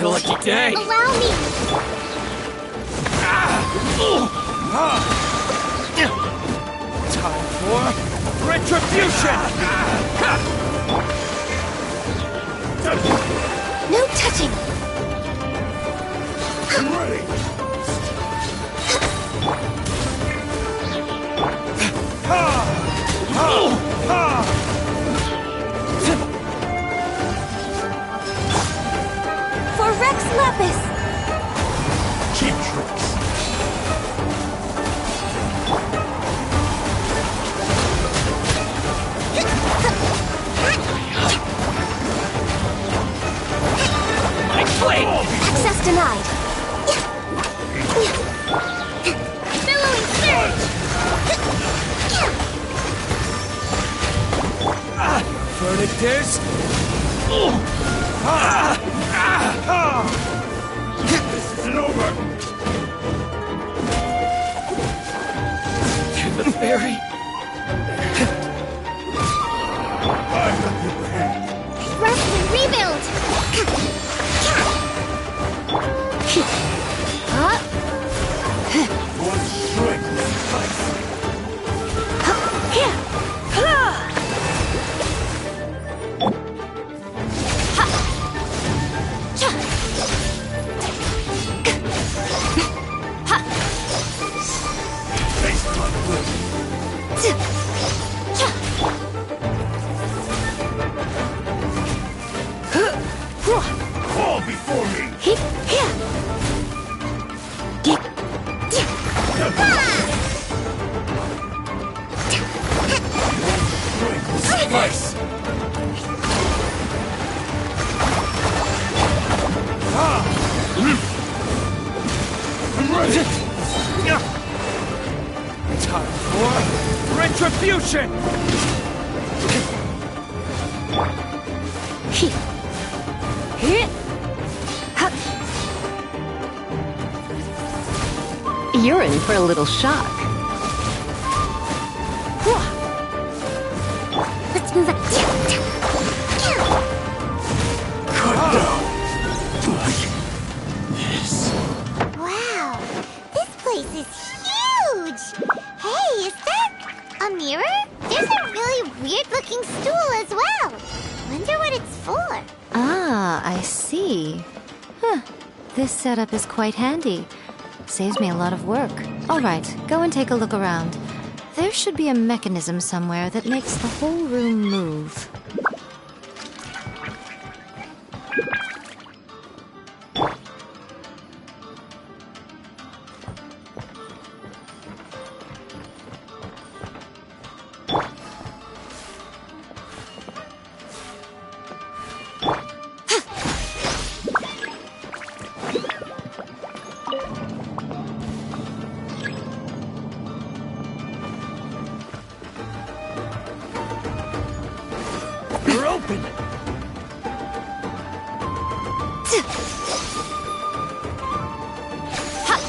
a lucky day. Allow me! Time for retribution! No touching! I'm ready! For Rex Lapis! Cheap tricks! My blade! Access denied! Billowing surge! Verdict is... This isn't over! To the fairy! I've got the upper hand! Rest and rebuild! One strike will suffice! Based on will. Fall before me! One strike will suffice! I'm ready! Time for retribution! You're in for a little shock. Let's move it. Cut down! Yes. Wow, this place is huge! Hey, is that a mirror? There's a really weird-looking stool as well. Wonder what it's for. Ah, I see. Huh. This setup is quite handy. Saves me a lot of work. All right, go and take a look around. There should be a mechanism somewhere that makes the whole room move. You're open!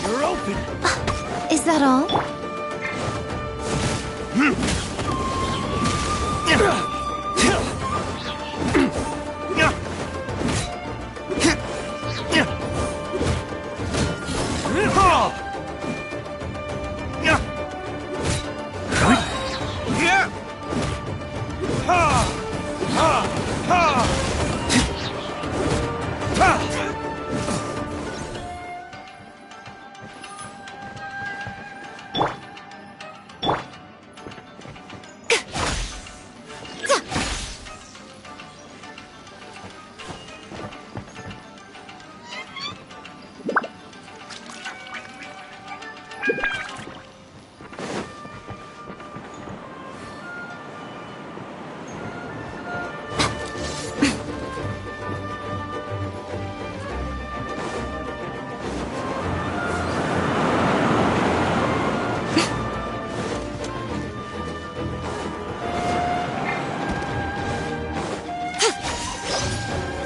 You're open! Is that all?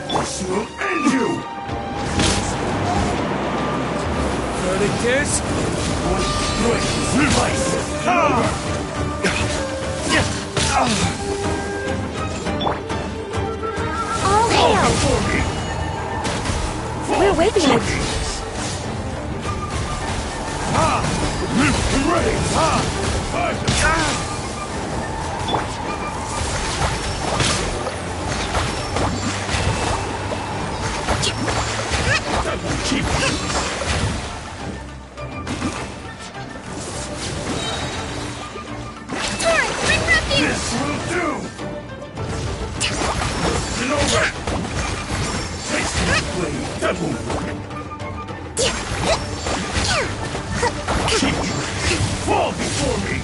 This will end you! Verdict is... One strike slices! All hail! For me! awakening it. Ready! That will keep This will do! You know what? Taste my blade. That won't work. Keep fall before me!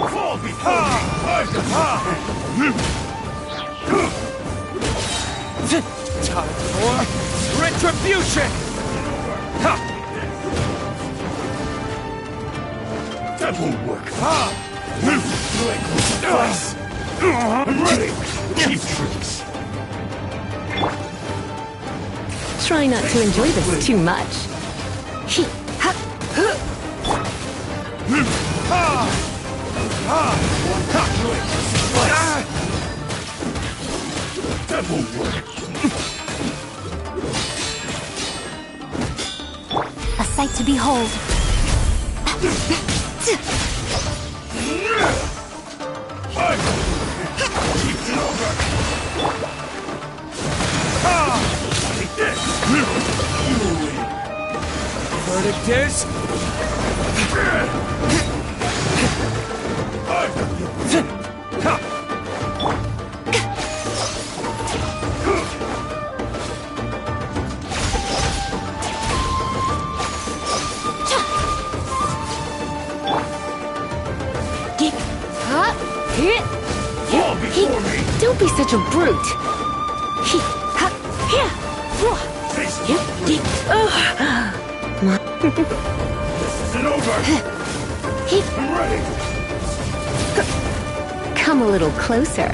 Fall before me! Time for retribution! Ha! That won't work. Twice. I'm ready! Keep tricks! Try not to enjoy this too much. That won't work. A sight to behold. Keep it over. Take this. You win. Verdict is... Fall before me. Don't be such a brute. Taste This isn't over. I'm ready. Come a little closer.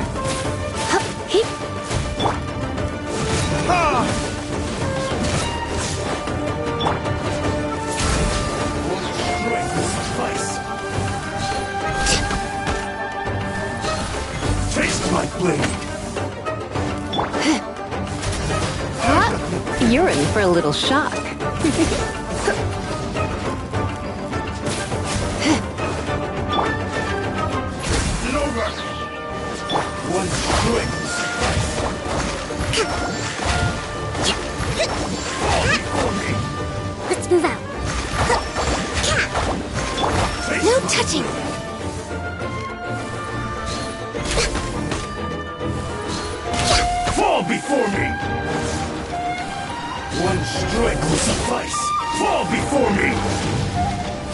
Strike will suffice. Taste my blade. You're in for a little shock. Isn't over. One strike will suffice. Fall before me. Let's move out. Taste No my touching. blade. Fall before me! One strike will suffice! Fall before me!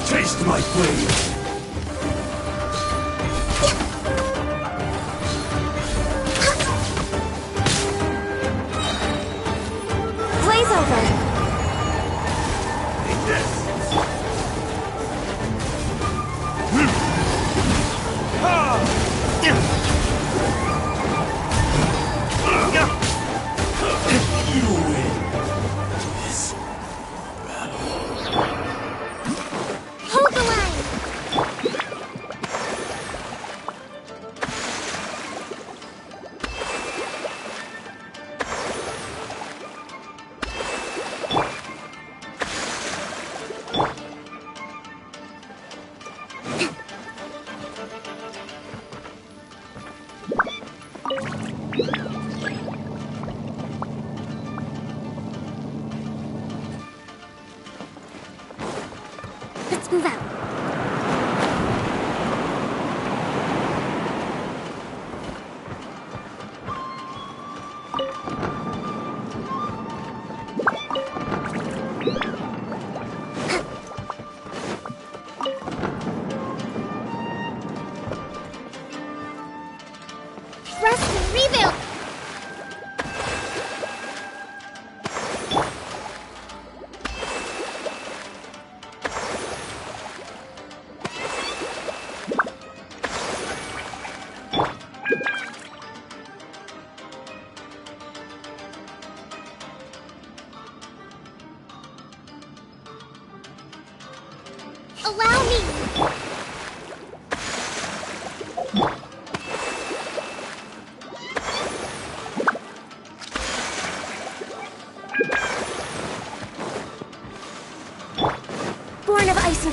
Taste my blade! Blaze over. Take this! You win! This Hold the line.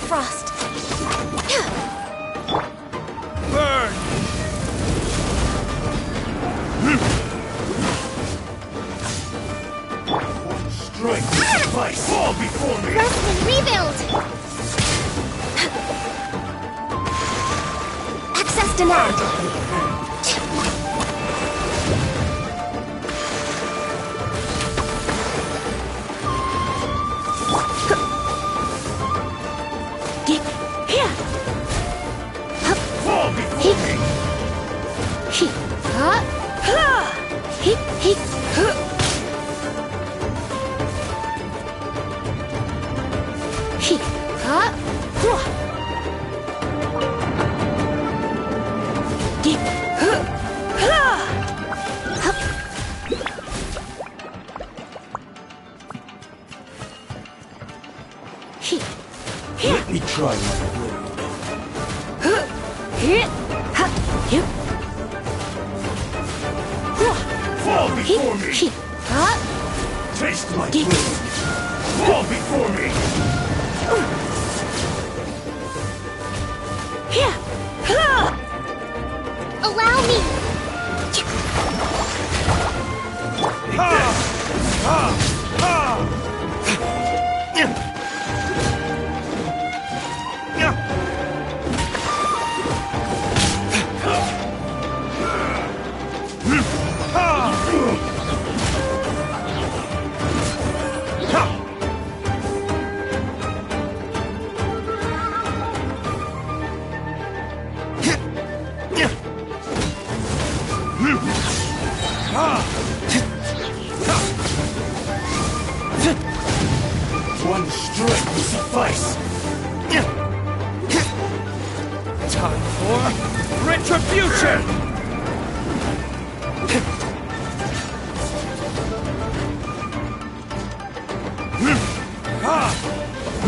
frost. Burn! Strength will suffice. Fall before me. Rest and rebuild. Access denied. Fall before me. Let me try my blade. Fall before me. Taste my blade. Fall before me. Allow me. One strike will suffice. Time for retribution!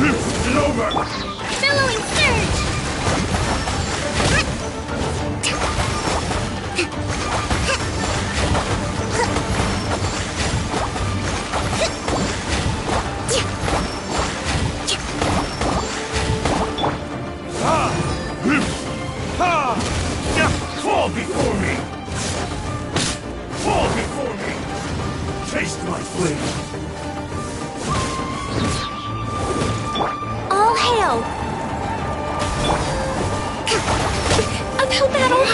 It's over. Billowing surge. Fall before me. Fall before me. Taste my flavor. All hail. Uphill battle.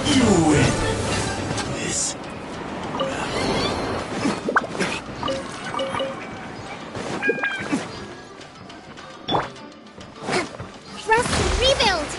You win. This. Rest and rebuild.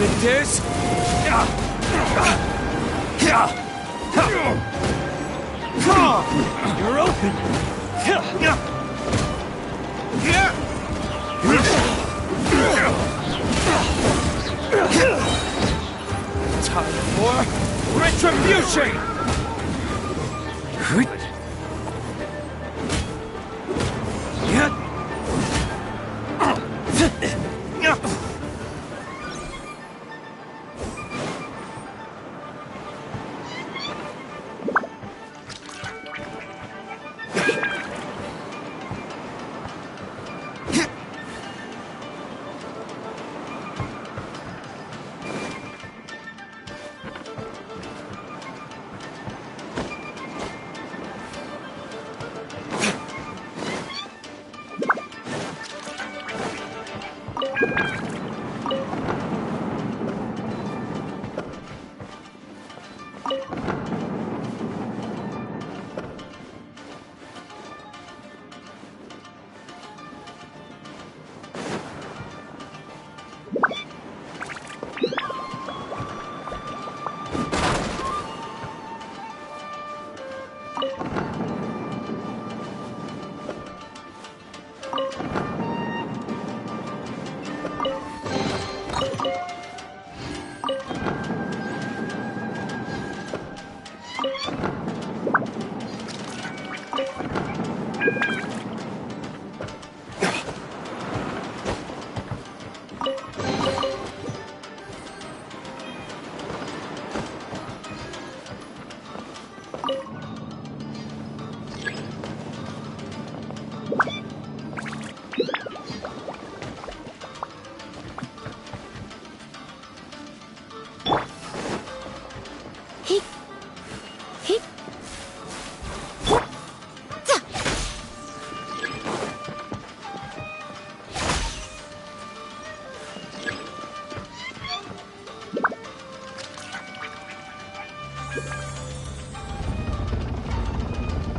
what it is? You're open! Time for retribution!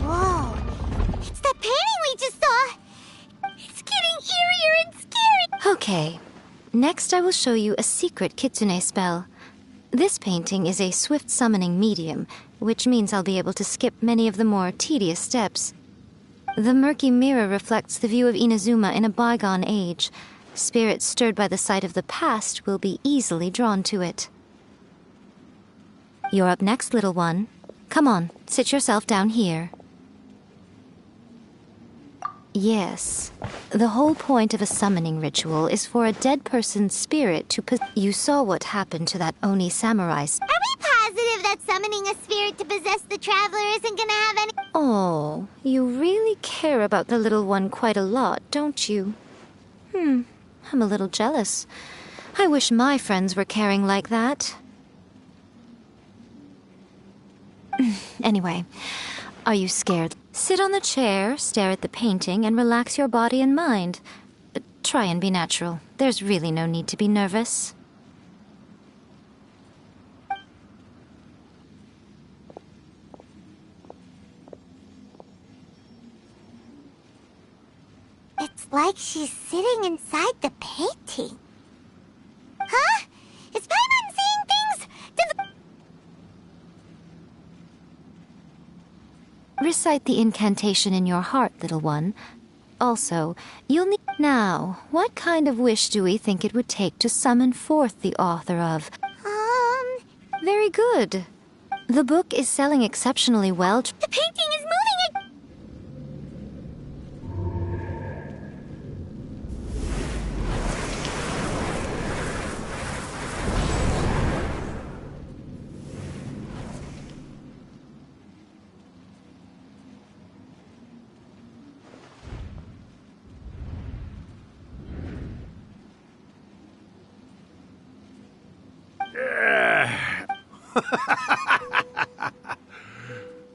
Whoa! It's that painting we just saw! It's getting eerier and scary! Okay. Next, I will show you a secret kitsune spell. This painting is a swift summoning medium, which means I'll be able to skip many of the more tedious steps. The murky mirror reflects the view of Inazuma in a bygone age. Spirits stirred by the sight of the past will be easily drawn to it. You're up next, little one. Come on, sit yourself down here. Yes. The whole point of a summoning ritual is for a dead person's spirit to You saw what happened to that Oni samurai. Are we positive that summoning a spirit to possess the traveler isn't gonna have any— Oh, you really care about the little one quite a lot, don't you? I'm a little jealous. I wish my friends were caring like that. Anyway, are you scared? Sit on the chair, stare at the painting, and relax your body and mind. Try and be natural. There's really no need to be nervous. It's like she's sitting inside the painting. Huh? Is Paimon seeing things? Recite the incantation in your heart, little one. Also, you'll need— Now, what kind of wish do we think it would take to summon forth the author of— Very good. The book is selling exceptionally well. The painting is moving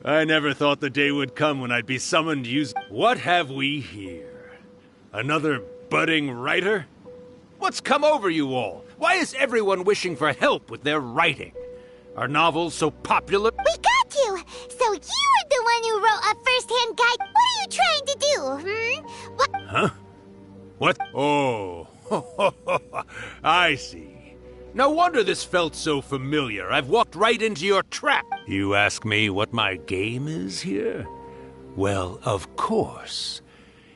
I never thought the day would come when I'd be summoned using— What have we here? Another budding writer? What's come over you all? Why is everyone wishing for help with their writing? Are novels so popular? We got you! So you were the one who wrote a first-hand guide. What are you trying to do, What? Huh? What? Oh, I see. No wonder this felt so familiar. I've walked right into your trap. You ask me what my game is here? Well, of course.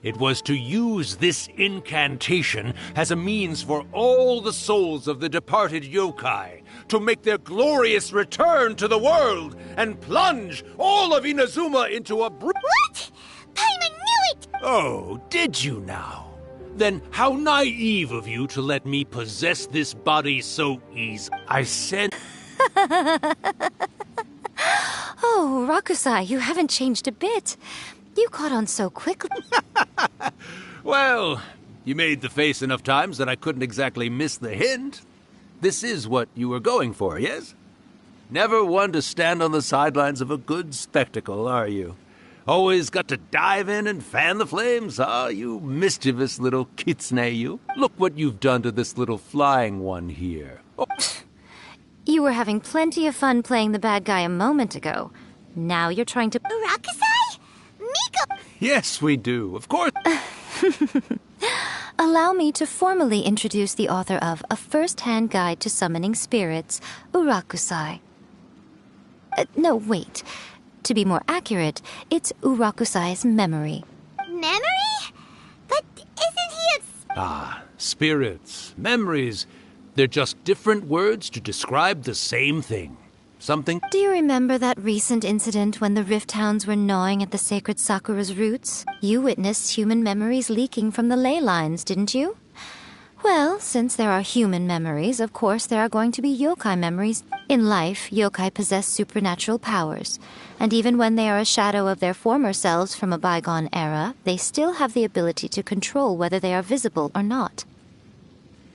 It was to use this incantation as a means for all the souls of the departed yokai to make their glorious return to the world and plunge all of Inazuma into a What? Paimon knew it! Oh, did you now? Then how naive of you to let me possess this body so easy. I said... Oh, Rakusai, you haven't changed a bit. You caught on so quickly. Well, you made the face enough times that I couldn't exactly miss the hint. This is what you were going for, yes? Never one to stand on the sidelines of a good spectacle, are you? Always got to dive in and fan the flames, huh? You mischievous little kitsune, you. Look what you've done to this little flying one here. Oh. You were having plenty of fun playing the bad guy a moment ago. Now you're trying to... Rakusai? Miko! Yes, we do, of course. Allow me to formally introduce the author of A First-Hand Guide to Summoning Spirits, Urakusai. No, wait. To be more accurate, it's Urakusai's memory. Memory? But isn't he a... Ah, spirits, memories. They're just different words to describe the same thing. Something... Do you remember that recent incident when the Rift Hounds were gnawing at the sacred Sakura's roots? You witnessed human memories leaking from the ley lines, didn't you? Well, since there are human memories, of course there are going to be yokai memories. In life, yokai possess supernatural powers, and even when they are a shadow of their former selves from a bygone era, they still have the ability to control whether they are visible or not.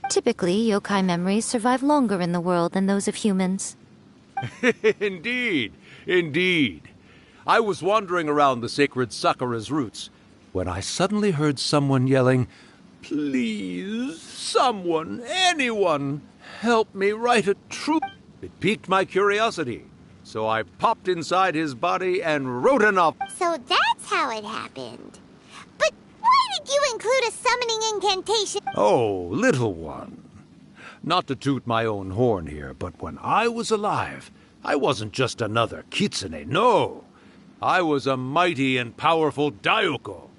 Typically, yokai memories survive longer in the world than those of humans. Indeed, indeed. I was wandering around the sacred Sakura's roots when I suddenly heard someone yelling, "Please, someone, anyone, help me write a truth." It piqued my curiosity, so I popped inside his body and wrote a novel. So that's how it happened. But why did you include a summoning incantation? Oh, little one. Not to toot my own horn here, but when I was alive, I wasn't just another kitsune, no. I was a mighty and powerful daioko.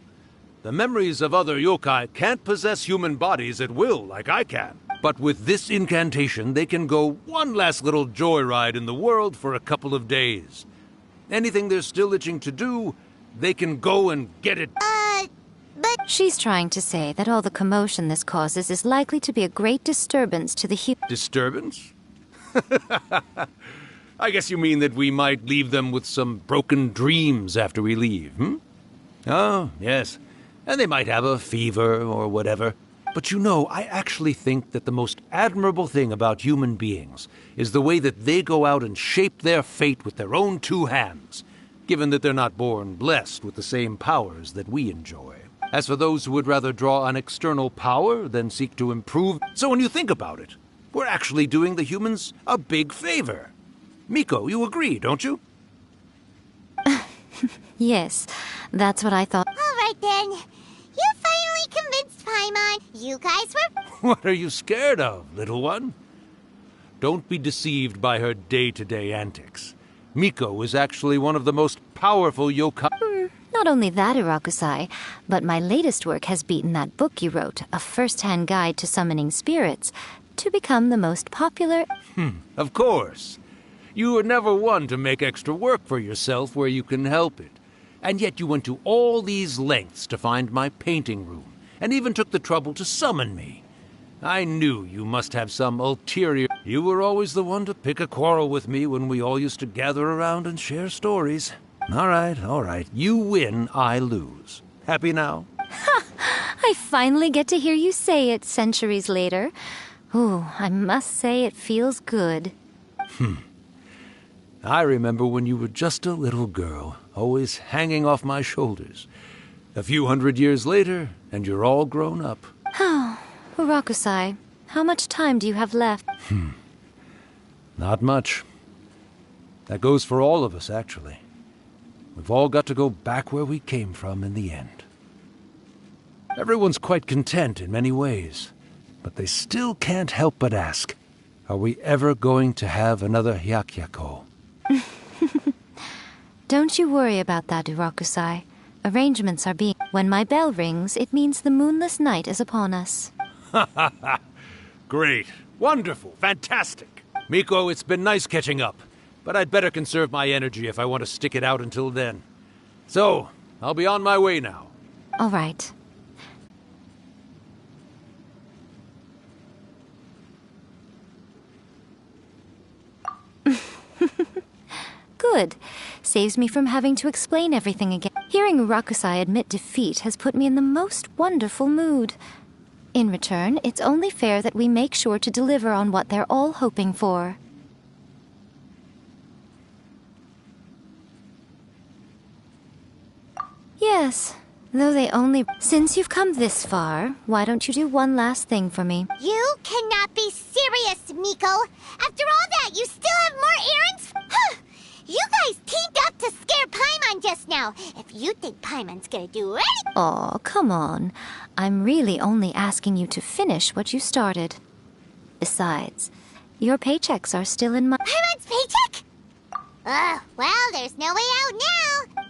The memories of other yokai can't possess human bodies at will like I can. But with this incantation, they can go one last little joyride in the world for a couple of days. Anything they're still itching to do, they can go and get it. But... She's trying to say that all the commotion this causes is likely to be a great disturbance to the Disturbance? I guess you mean that we might leave them with some broken dreams after we leave, hmm? Oh, yes. And they might have a fever or whatever. But you know, I actually think that the most admirable thing about human beings is the way that they go out and shape their fate with their own two hands, given that they're not born blessed with the same powers that we enjoy. As for those who would rather draw on external power than seek to improve... So when you think about it, we're actually doing the humans a big favor. Miko, you agree, don't you? Yes, that's what I thought. All right, then. You finally convinced Paimon. You guys were... What are you scared of, little one? Don't be deceived by her day-to-day antics. Miko is actually one of the most powerful yokai... Not only that, Urakusai, but my latest work has beaten that book you wrote, A First-Hand Guide to Summoning Spirits, to become the most popular... Of course. You were never one to make extra work for yourself where you can help it. And yet you went to all these lengths to find my painting room, and even took the trouble to summon me. I knew you must have some ulterior... You were always the one to pick a quarrel with me when we all used to gather around and share stories. All right. You win, I lose. Happy now? I finally get to hear you say it centuries later. Ooh, I must say it feels good. I remember when you were just a little girl, always hanging off my shoulders. A few hundred years later, and you're all grown up. Oh, Urakusai, how much time do you have left? Not much. That goes for all of us, actually. We've all got to go back where we came from in the end. Everyone's quite content in many ways, but they still can't help but ask, Are we ever going to have another Hyakyako? Don't you worry about that, Urakusai. Arrangements are being... When my bell rings, it means the moonless night is upon us. Great. Wonderful. Fantastic. Miko, it's been nice catching up, but I'd better conserve my energy if I want to stick it out until then. So, I'll be on my way now. All right. Good. Saves me from having to explain everything again. Hearing Urakusai admit defeat has put me in the most wonderful mood. In return, it's only fair that we make sure to deliver on what they're all hoping for. Yes, though they only... Since you've come this far, why don't you do one last thing for me? You cannot be serious, Miko. After all that, you still have more errands? Huh. You guys teamed up to scare Paimon just now. If you think Paimon's gonna do anything... Aw, come on. I'm really only asking you to finish what you started. Besides, your paychecks are still in my... Paimon's paycheck? Well, there's no way out now.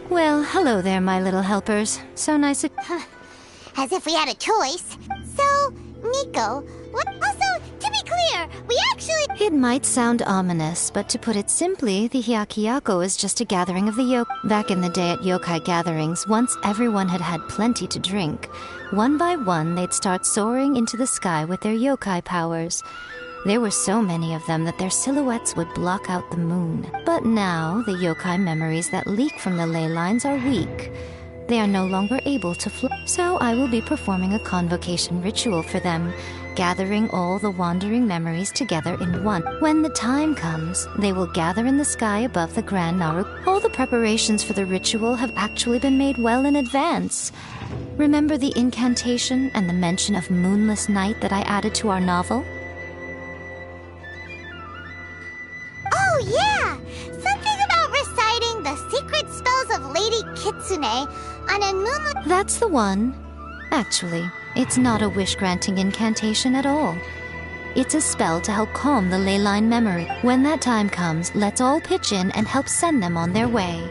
Well, hello there, my little helpers. So nice of... As if we had a choice. So, Miko, what... Also, to be clear, we actually... It might sound ominous, but to put it simply, the Hyakyako is just a gathering of the yokai. Back in the day at yokai gatherings, once everyone had had plenty to drink, one by one they'd start soaring into the sky with their yokai powers. There were so many of them that their silhouettes would block out the moon. But now, the yokai memories that leak from the ley lines are weak. They are no longer able to fly. So I will be performing a convocation ritual for them, gathering all the wandering memories together in one. When the time comes, they will gather in the sky above the Grand Naru. All the preparations for the ritual have actually been made well in advance. Remember the incantation and the mention of moonless night that I added to our novel? Oh, yeah! Something about reciting the secret spells of Lady Kitsune on a moonlit... That's the one. Actually, it's not a wish-granting incantation at all. It's a spell to help calm the ley line memory. When that time comes, let's all pitch in and help send them on their way.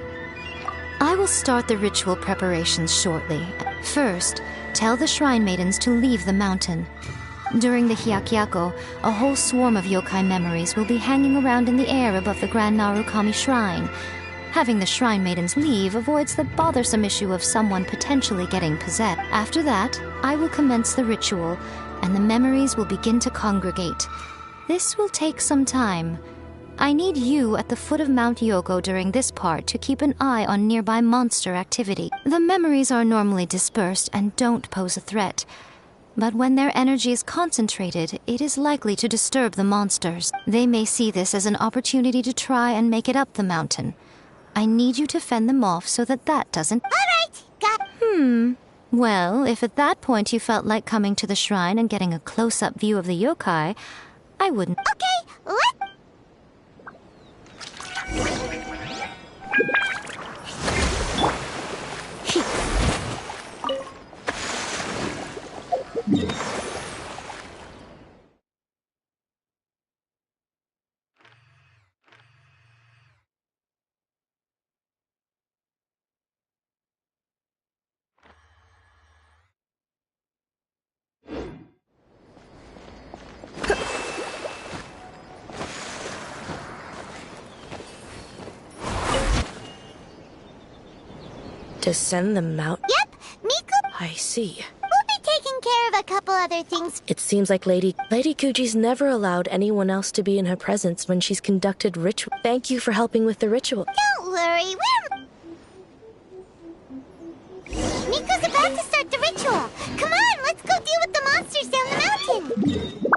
I will start the ritual preparations shortly. First, tell the shrine maidens to leave the mountain. During the Hyakyako, a whole swarm of yokai memories will be hanging around in the air above the Grand Narukami Shrine. Having the shrine maidens leave avoids the bothersome issue of someone potentially getting possessed. After that, I will commence the ritual, and the memories will begin to congregate. This will take some time. I need you at the foot of Mount Yoko during this part to keep an eye on nearby monster activity. The memories are normally dispersed and don't pose a threat. But when their energy is concentrated, it is likely to disturb the monsters. They may see this as an opportunity to try and make it up the mountain. I need you to fend them off so that doesn't... All right, got... Well, if at that point you felt like coming to the shrine and getting a close-up view of the yokai, I wouldn't... Okay, let... To send them out? Yep, Miku... I see. We'll be taking care of a couple other things. It seems like Lady Kuji's never allowed anyone else to be in her presence when she's conducted ritual. Thank you for helping with the ritual. Don't worry, Miku's about to start the ritual. Come on, let's go deal with the monsters down the mountain.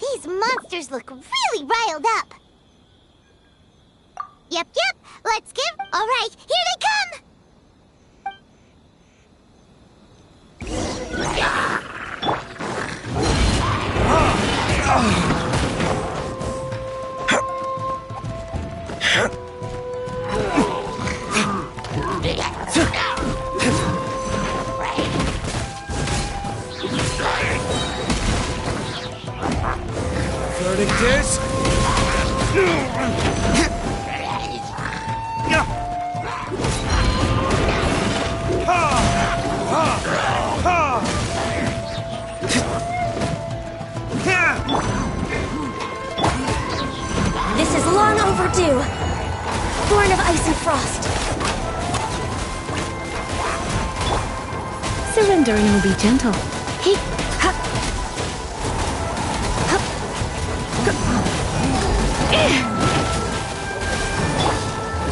These monsters look really riled up. Yep, let's give... All right, here they come! Verdict is... This is long overdue. Born of ice and frost. Surrendering will be gentle. He...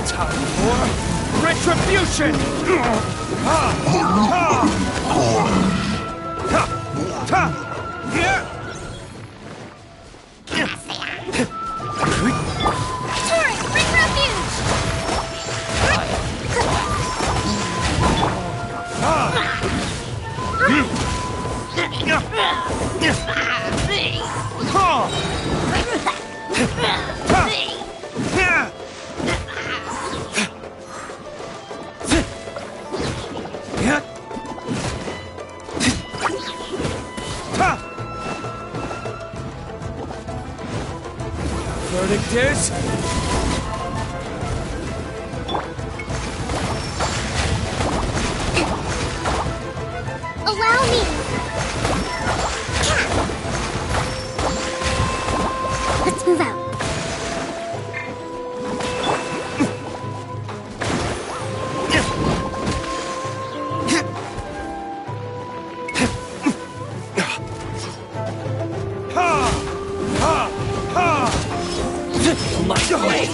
Time for retribution! Taurus, bring refuge! Verdict is... Allow me! Let's move out. My way!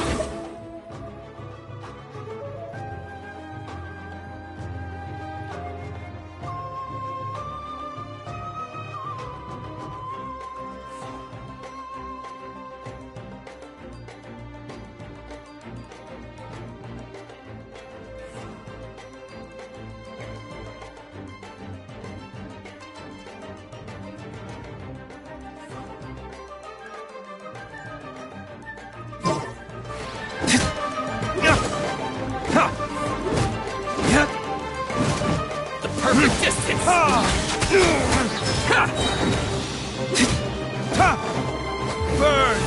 Perfect distance! Burn!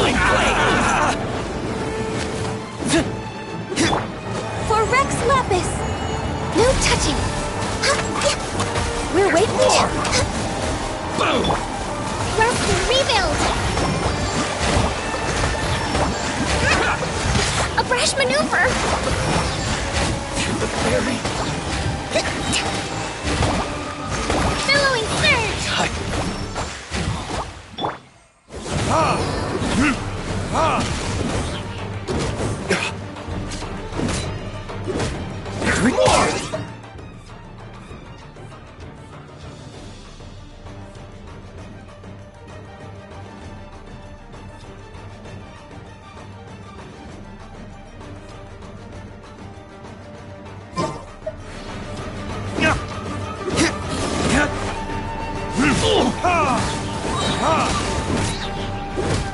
Like flame! Rest and rebuild! A brash maneuver! Billowing surge!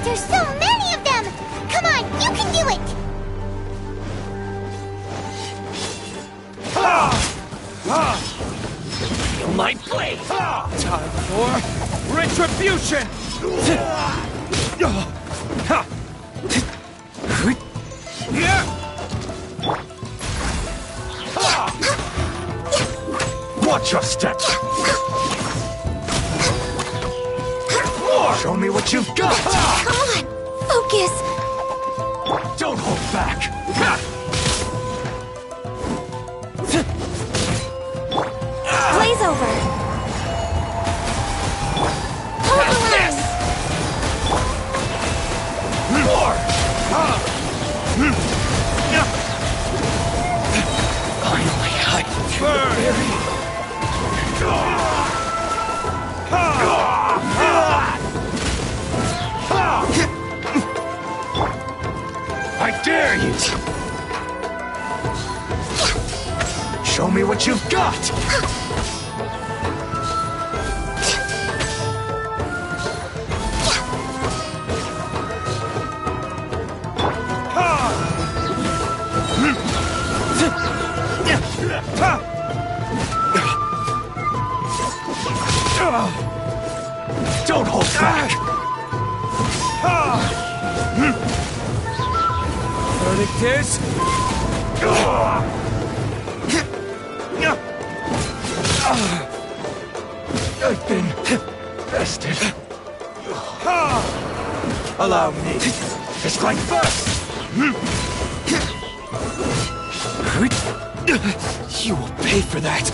There's so many of them! Come on, you can do it! Feel my blade! Time for retribution! Watch your steps! Show me what you've got! Come on, focus! Don't hold back! Blaze over! Hold the line! More! Finally, I I dare you! Show me what you've got! Don't hold back! Verdict is... I've been bested. Allow me. Just like first. You will pay for that.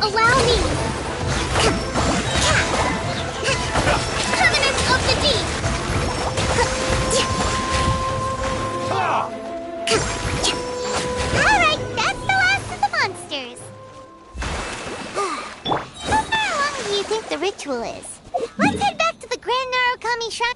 Allow me! Covenant of the Deep! Alright, that's the last of the monsters. How far along do you think the ritual is? Let's head back to the Grand Narukami Shrine.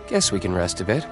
Guess we can rest a bit.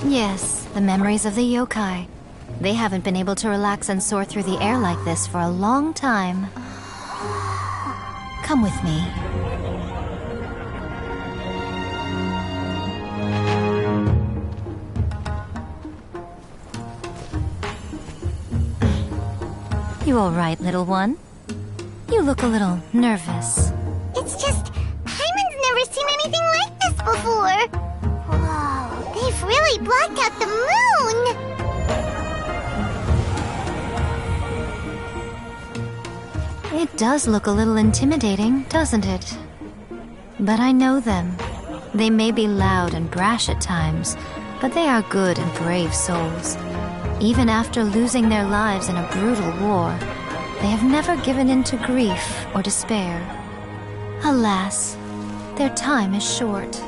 Yes, the memories of the yokai. They haven't been able to relax and soar through the air like this for a long time. Come with me. You all right, little one? You look a little nervous. It's just, Paimon's never seen anything like this before. Whoa, they've really blacked out the moon! It does look a little intimidating, doesn't it? But I know them. They may be loud and brash at times, but they are good and brave souls. Even after losing their lives in a brutal war, they have never given in to grief or despair. Alas, their time is short.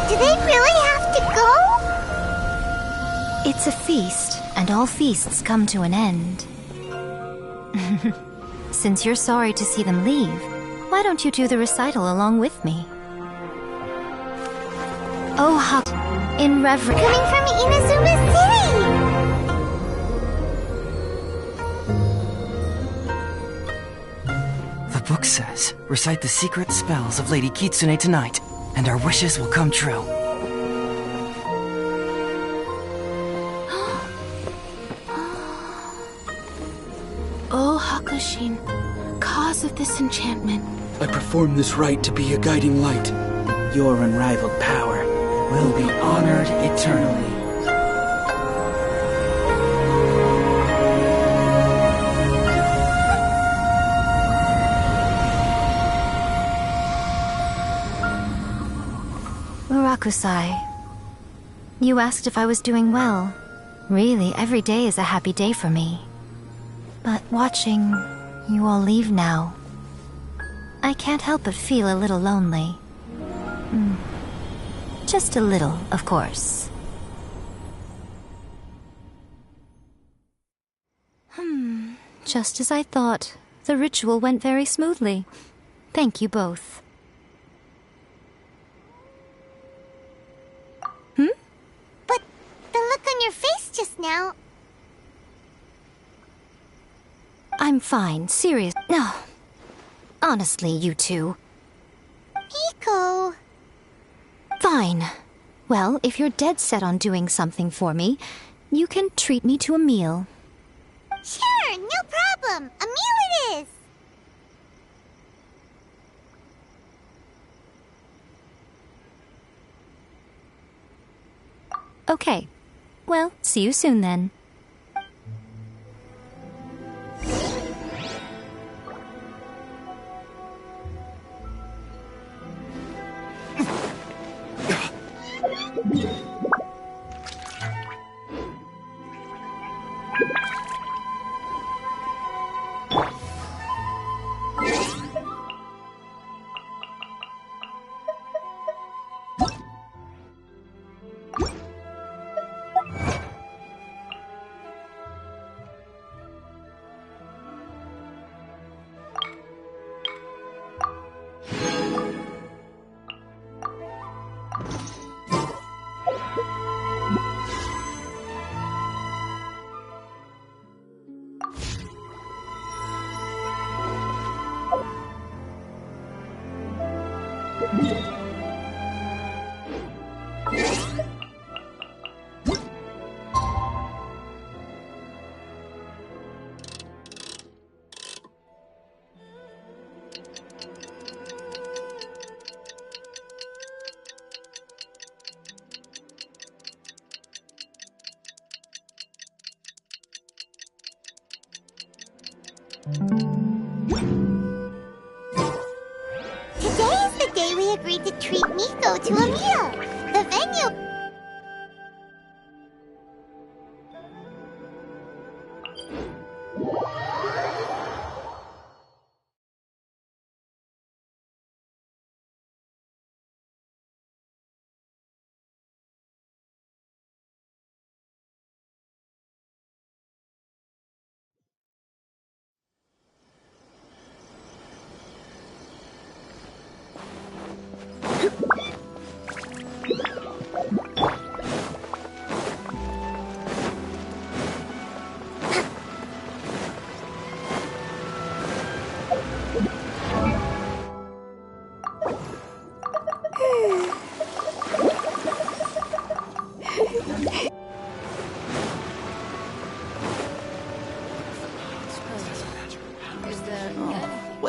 Do they really have to go? It's a feast, and all feasts come to an end. Since you're sorry to see them leave, why don't you do the recital along with me? Oh, Hawk, in reverence. Coming from Inazuma City! The book says, recite the secret spells of Lady Kitsune tonight, and our wishes will come true. Oh, Hakushin, cause of this enchantment. I perform this rite to be a guiding light. Your unrivaled power will be honored eternally. Murakusai, you asked if I was doing well. Really, every day is a happy day for me. But watching you all leave now, I can't help but feel a little lonely. Just a little, of course. Just as I thought. The ritual went very smoothly. Thank you both. But the look on your face just now... I'm fine, serious. No. Honestly, you two. Pico... Fine. Well, if you're dead set on doing something for me, you can treat me to a meal. Sure, no problem. A meal it is. Okay. Well, see you soon then. Today is the day we agreed to treat Miko to a meal. The venue...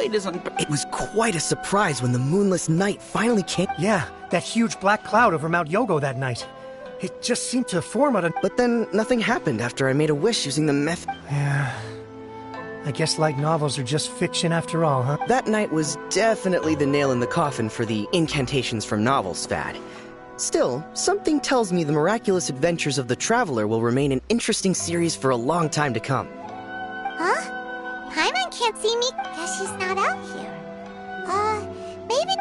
light is It was quite a surprise when the moonless night finally came. Yeah, that huge black cloud over Mount Yogo that night. It just seemed to form out of... But then nothing happened after I made a wish using the method. Yeah. I guess light novels are just fiction after all, huh? That night was definitely the nail in the coffin for the incantations from novels fad. Still, something tells me the miraculous adventures of the Traveler will remain an interesting series for a long time to come. Huh? Paimon can't see me. Guess she's not out here. Maybe...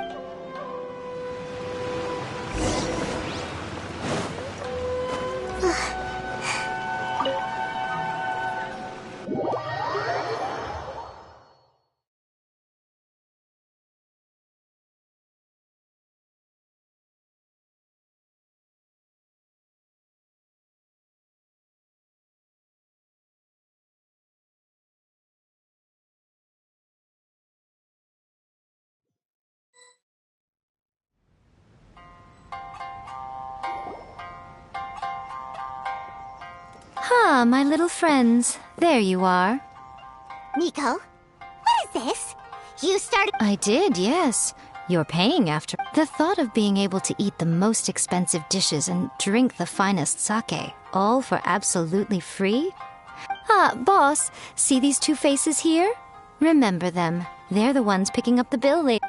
Ah, my little friends. There you are. Miko, what is this? You started... I did, yes. You're paying after. The thought of being able to eat the most expensive dishes and drink the finest sake, all for absolutely free? Ah, boss, see these two faces here? Remember them. They're the ones picking up the bill later.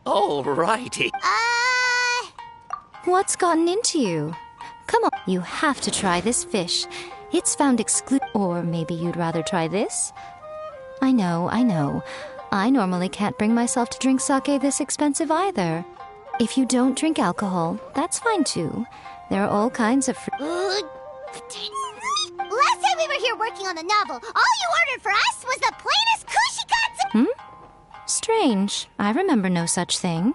Alrighty. What's gotten into you? Come on, you have to try this fish. It's found Or maybe you'd rather try this? I know. I normally can't bring myself to drink sake this expensive either. If you don't drink alcohol, that's fine too. There are all kinds of Last time we were here working on the novel, all you ordered for us was the plainest kushikatsu! Strange. I remember no such thing.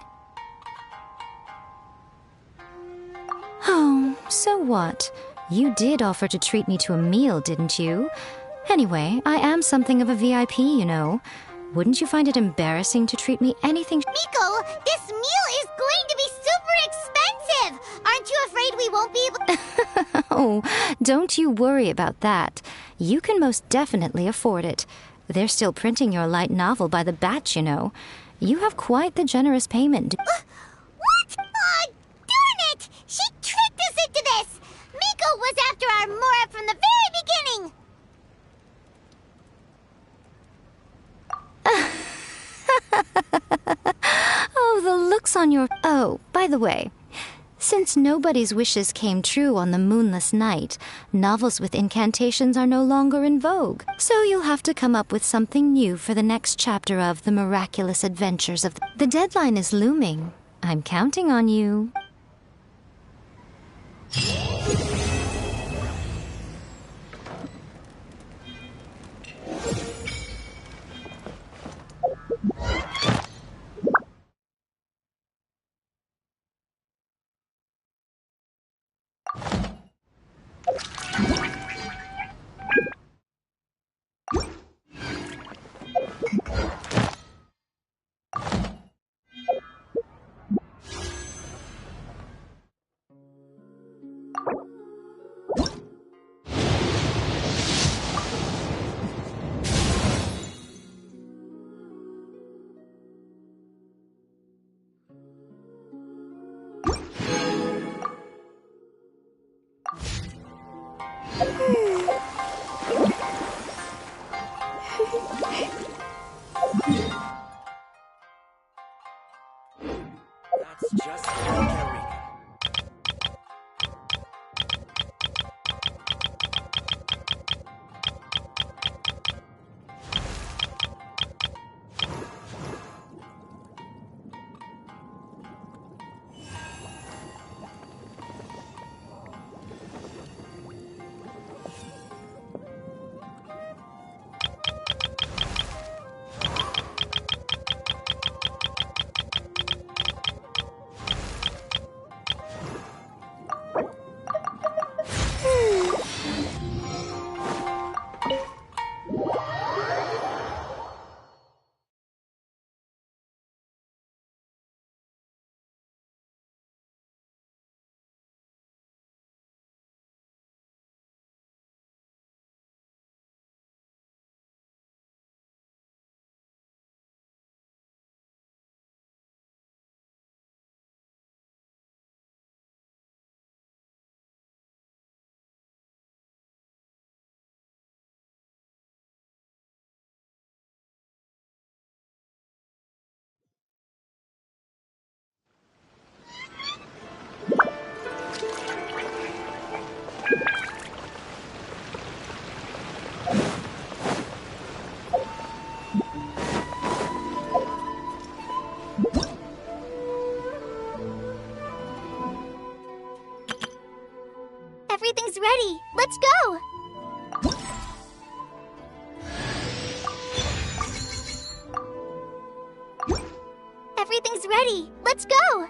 Oh, so what? You did offer to treat me to a meal, didn't you? Anyway, I am something of a VIP, you know. Wouldn't you find it embarrassing to treat me anything? Miko, this meal is going to be super expensive! Aren't you afraid we won't be able... Oh, don't you worry about that. You can most definitely afford it. They're still printing your light novel by the batch, you know. You have quite the generous payment. What? Oh, darn it! She tricked us into this! Miko was after our Mora from the very beginning! Oh, the looks on your... Oh, by the way, since nobody's wishes came true on the moonless night, novels with incantations are no longer in vogue. So you'll have to come up with something new for the next chapter of The Miraculous Adventures of... The deadline is looming. I'm counting on you. That's just Eureka. ready. Let's go! Everything's ready. Let's go!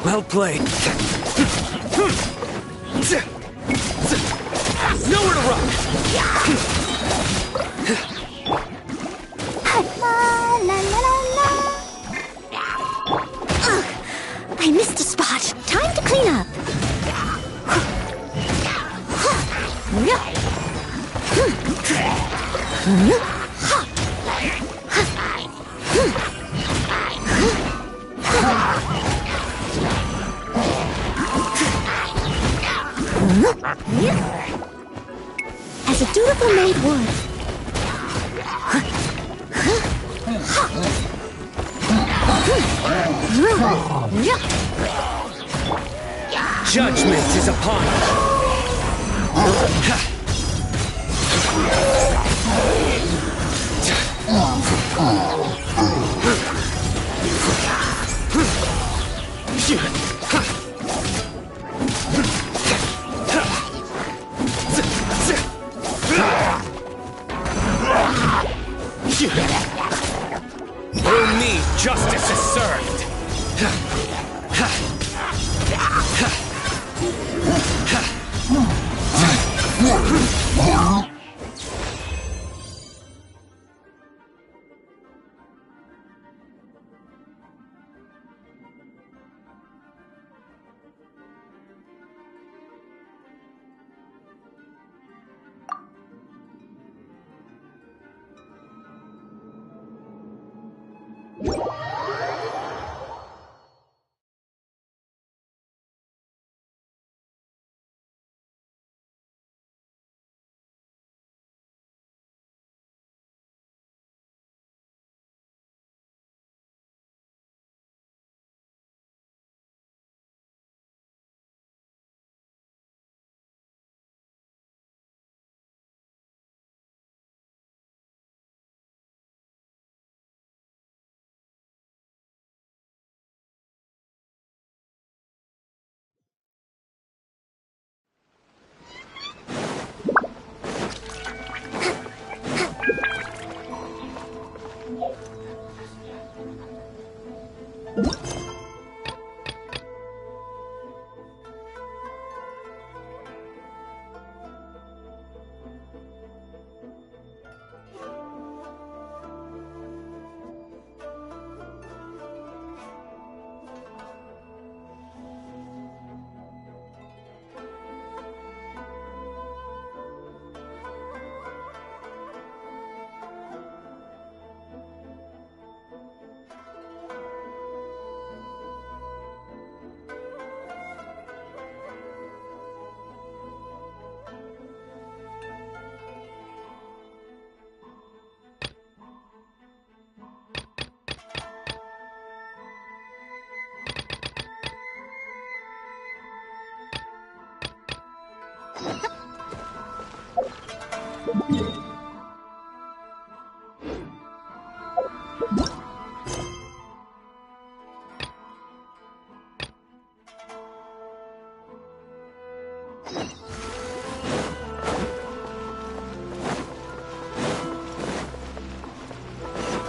Well played. Nowhere to run! La la la la. Ugh, I missed a spot. Time to clean up. As a dutiful maid would. Judgment is upon us. Through me, justice is served.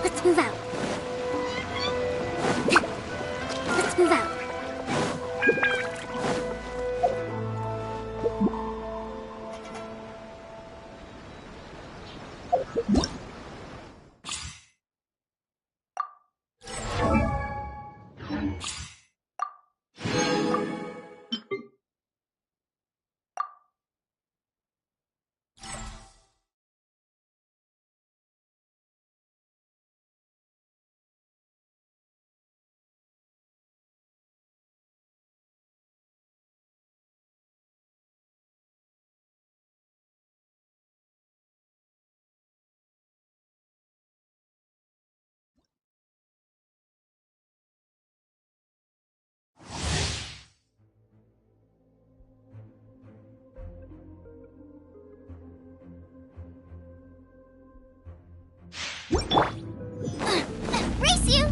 Let's move out. Let's move out. Race you!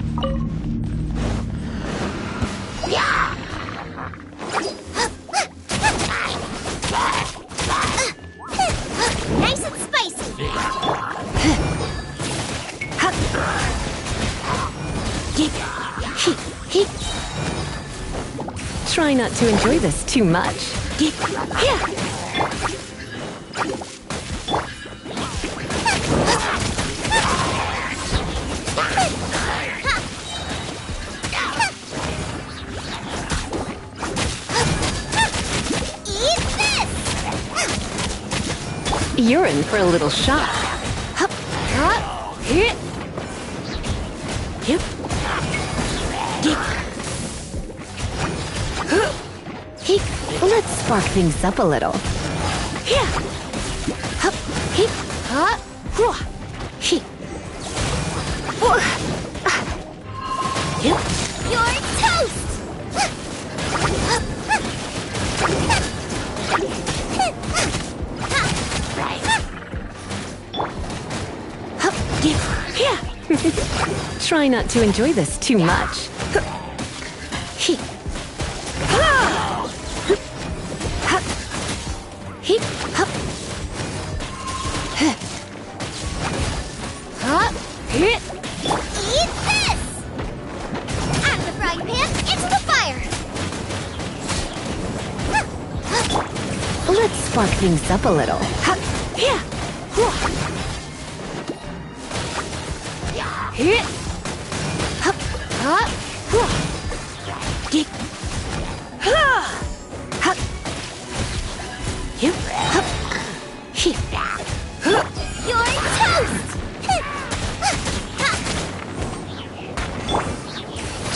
Yeah! Nice and spicy! Try not to enjoy this too much. Eat this! You're in for a little shock. Let's spark things up a little. You're toast! Try not to enjoy this too much. Eat this! Out of the frying pan, into the fire! Let's spark things up a little. You're toast!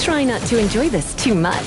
Try not to enjoy this too much.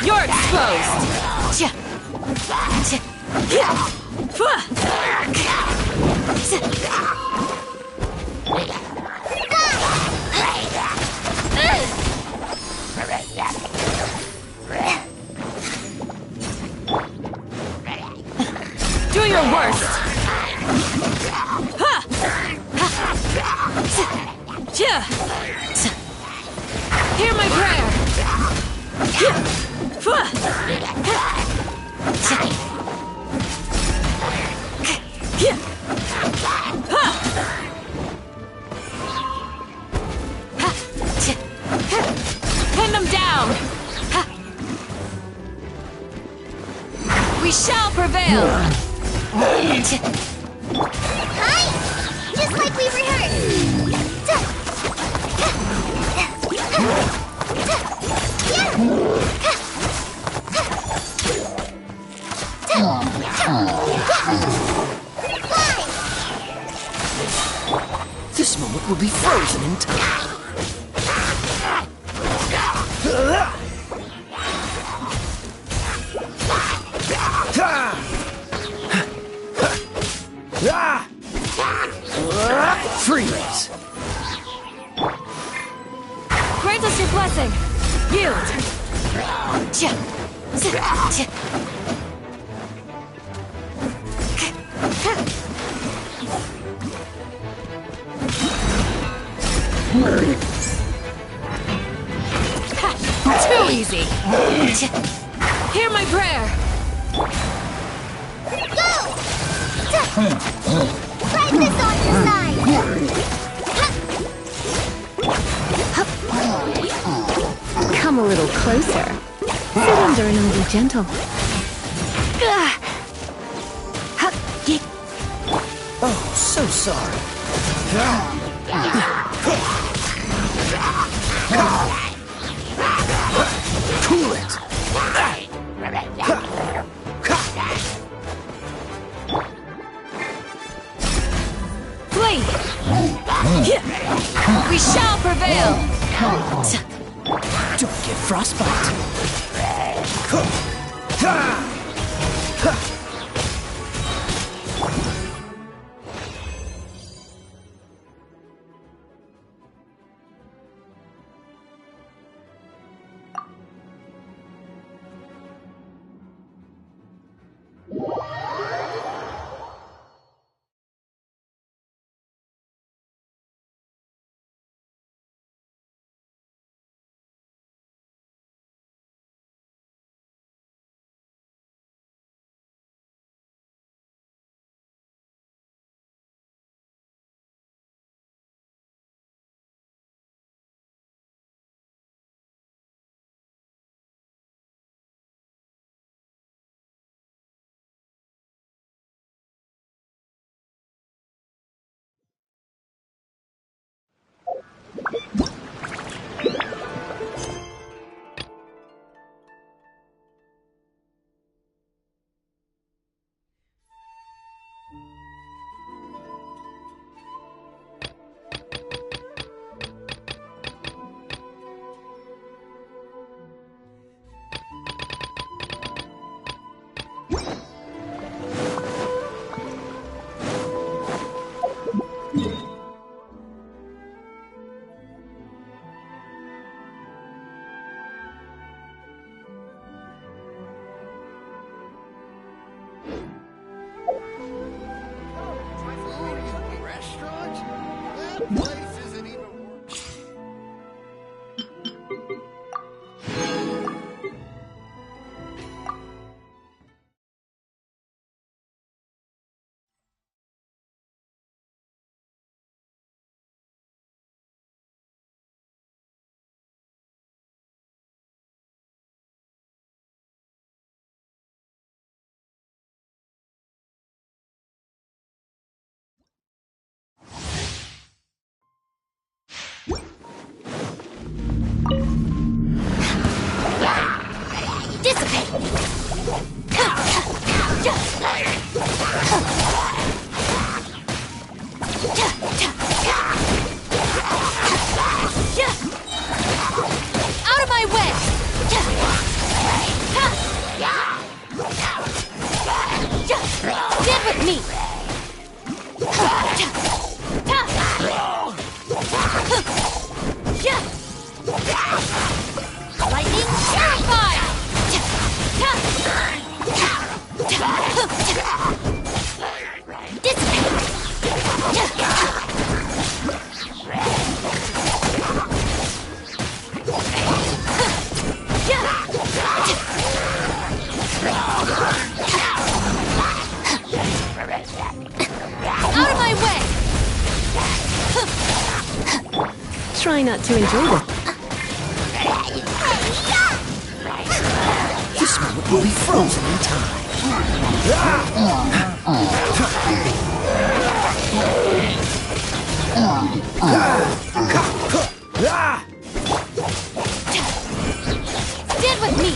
You're exposed! Do your worst! Hear my prayer! Pin them down! We shall prevail! Hi! Just like we rehearsed! This moment will be frozen in time. Freeze! Grant us your blessing! Yield! Too easy! Hear my prayer! Go! Try this on the side! Come a little closer. Sit under and I'll be gentle. Oh, so sorry. Cool it! Flee! We shall prevail! Don't get frostbite. Lightning terrified! Out of my way! Try not to enjoy this. This moment will be frozen in time. Stand with me!